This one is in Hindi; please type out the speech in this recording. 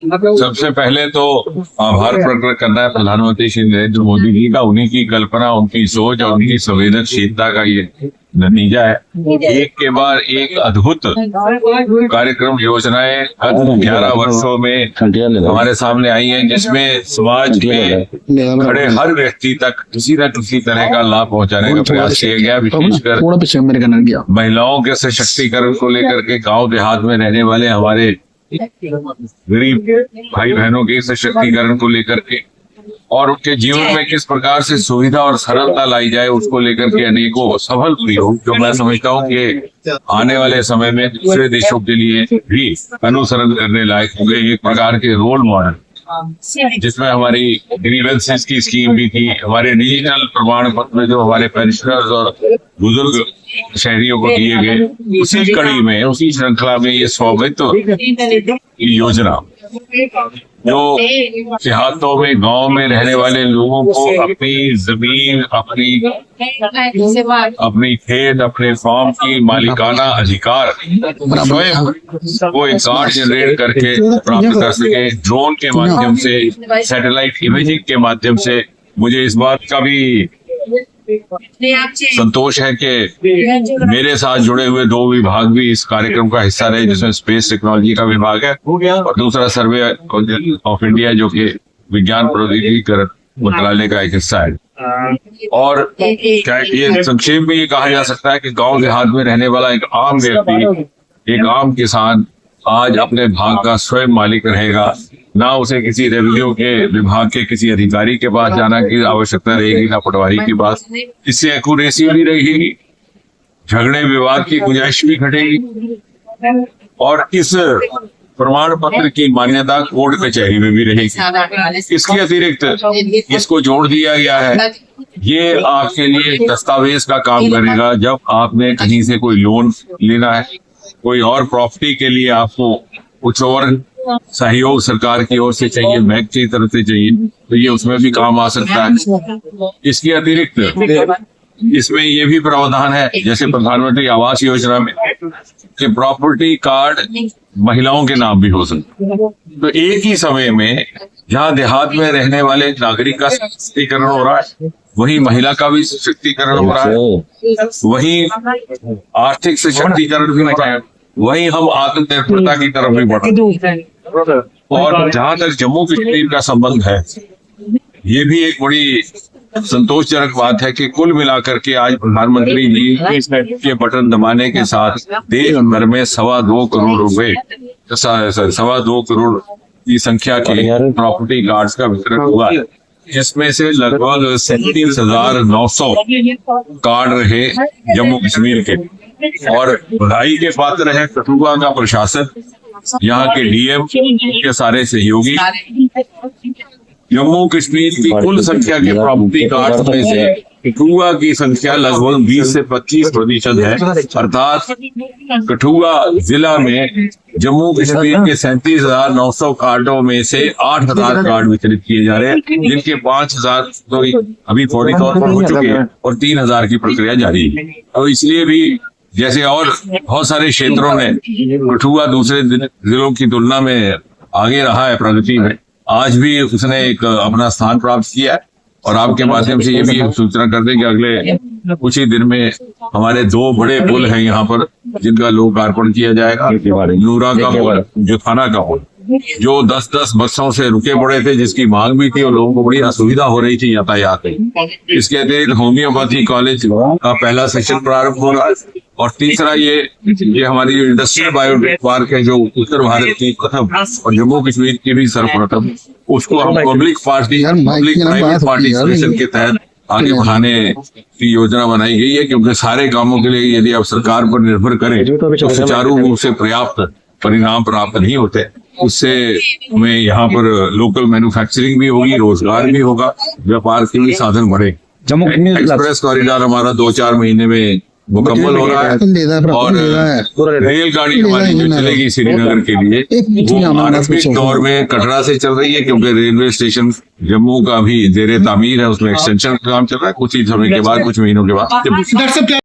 सबसे पहले तो आभार प्रकट करना है प्रधानमंत्री श्री नरेंद्र मोदी जी का। उन्हीं की कल्पना, उनकी सोच और उनकी संवेदनशीलता का ये नतीजा है। एक के बाद एक अद्भुत कार्यक्रम योजनाएं 11 वर्षों में हमारे सामने आई हैं, जिसमें समाज में खड़े हर व्यक्ति तक किसी न किसी तरह का लाभ पहुंचाने का प्रयास किया गया। विशेषकर महिलाओं के सशक्तिकरण को लेकर के गांव देहात में रहने वाले हमारे गरीब भाई बहनों के सशक्तिकरण को लेकर के और उनके जीवन में किस प्रकार से सुविधा और सरलता लाई जाए, उसको लेकर के अनेकों सफल प्रयोग जो मैं समझता हूँ कि आने वाले समय में दूसरे देशों के लिए भी अनुसरण करने लायक होंगे। एक प्रकार के रोल मॉडल, जिसमें हमारी ग्रीवेंसेस की स्कीम भी थी, हमारे डिजिटल प्रमाण पत्र जो हमारे पेंशनर्स और बुजुर्ग शहरियों को दिए गए, उसी कड़ी में, उसी श्रृंखला में ये स्वामित्व योजना जो देहातों में, गांव में रहने वाले लोगों को अपनी जमीन, अपनी खेत, अपने फार्म की मालिकाना अधिकार स्वयं वो एक कार्ड जनरेट करके प्राप्त कर सके। ड्रोन के माध्यम से, सैटेलाइट इमेजिंग के माध्यम से। मुझे इस बात का भी संतोष है कि मेरे साथ जुड़े हुए 2 विभाग भी इस कार्यक्रम का हिस्सा रहे, जिसमें स्पेस टेक्नोलॉजी का विभाग है और दूसरा सर्वे ऑफ इंडिया जो कि विज्ञान प्रौद्योगिकी मंत्रालय का एक हिस्सा है। और क्या ये संक्षेप में ये कहा जा सकता है कि गांव देहात में रहने वाला एक आम व्यक्ति, एक आम किसान आज अपने भाग का स्वयं मालिक रहेगा। ना उसे किसी रेवेन्यू के विभाग के किसी अधिकारी के पास जाना की आवश्यकता रहेगी, ना पटवारी के पास। इससे एक्यूरेसी भी रहेगी, झगड़े विवाद की गुंजाइश भी घटेगी और इस प्रमाण पत्र की मान्यता कोर्ट कचहरी में भी रहेगी। इसके अतिरिक्त इसको जोड़ दिया गया है, ये आपके लिए दस्तावेज का काम करेगा। जब आपने कहीं से कोई लोन लेना है, कोई और प्रॉपर्टी के लिए आपको कुछ और सहयोग सरकार की ओर से चाहिए, बैंक की तरफ से चाहिए, तो ये उसमें भी काम आ सकता है। इसके अतिरिक्त इसमें ये भी प्रावधान है, जैसे प्रधानमंत्री आवास योजना में, कि प्रॉपर्टी कार्ड महिलाओं के नाम भी हो सकते। तो एक ही समय में जहाँ देहात में रहने वाले नागरिक का सशक्तिकरण हो रहा है, वही महिला का भी सशक्तिकरण हो रहा है, वही आर्थिक सशक्तिकरण भी हो रहा है, वही हम आत्मनिर्भरता की तरफ भी बढ़ रहे हैं। और जहां तक जम्मू कश्मीर का संबंध है, ये भी एक बड़ी संतोषजनक बात है कि कुल मिलाकर के आज प्रधानमंत्री जी के बटन दबाने के साथ देश भर में 2.25 करोड़ रुपए, 2.25 करोड़ की संख्या के प्रॉपर्टी कार्ड्स का वितरण हुआ है। इसमें से लगभग 37,900 कार्ड रहे जम्मू कश्मीर के। और बधाई के पात्र है कठुआ का प्रशासन, यहाँ के डीएम के सारे सहयोगी। जम्मू कश्मीर की कुल संख्या के प्रॉपर्टी कार्ड में से कठुआ की संख्या लगभग 20 से 25% है। अर्थात कठुआ जिला में जम्मू कश्मीर के 37,900 कार्डों में से 8,000 कार्ड वितरित किए जा रहे हैं, जिनके 5,000 तो अभी फौरी तौर पर हो चुके हैं और 3,000 की प्रक्रिया जारी है। तो इसलिए भी जैसे और बहुत सारे क्षेत्रों में कठुआ दूसरे जिलों की तुलना में आगे रहा है प्रगति में, आज भी उसने एक अपना स्थान प्राप्त किया है। और आपके माध्यम से ये भी एक सूचना कर दें कि अगले कुछ ही दिन में हमारे 2 बड़े पुल हैं यहाँ पर, जिनका लोकार्पण किया जाएगा। नूरा का पुल, जो थाना का पुल, जो 10-10 बसों से रुके पड़े थे, जिसकी मांग भी थी और लोगों को बड़ी असुविधा हो रही थी यातायात में। इसके अतिरिक्त होम्योपैथी कॉलेज का पहला सेशन प्रारंभ हो रहा है। और तीसरा ये हमारी जो इंडस्ट्रियल बायोटेक पार्क है, जो उत्तर भारत की प्रथम और जम्मू कश्मीर की भी सर्वप्रथम, उसको हम पब्लिक प्राइवेट पार्टिसिपेशन के तहत आगे बढ़ाने की योजना बनाई गई है। क्योंकि सारे कामों के लिए यदि आप सरकार पर निर्भर करें तो सुचारू रूप से पर्याप्त परिणाम प्राप्त नहीं होते। उससे हमें यहाँ पर लोकल मैन्युफैक्चरिंग भी होगी, रोजगार भी होगा, व्यापार के भी साधन बढ़े। एक्सप्रेस कॉरिडोर हमारा 2-4 महीने में मुकम्मल हो रहा है और रेलगाड़ी हमारी जो चलेगी श्रीनगर के लिए, वो आरंभिक दौर में कटरा से चल रही है, क्योंकि रेलवे स्टेशन जम्मू का भी जेरे तामीर है, उसमें एक्सटेंशन का काम चल रहा है। कुछ ही समय के बाद, कुछ महीनों के बाद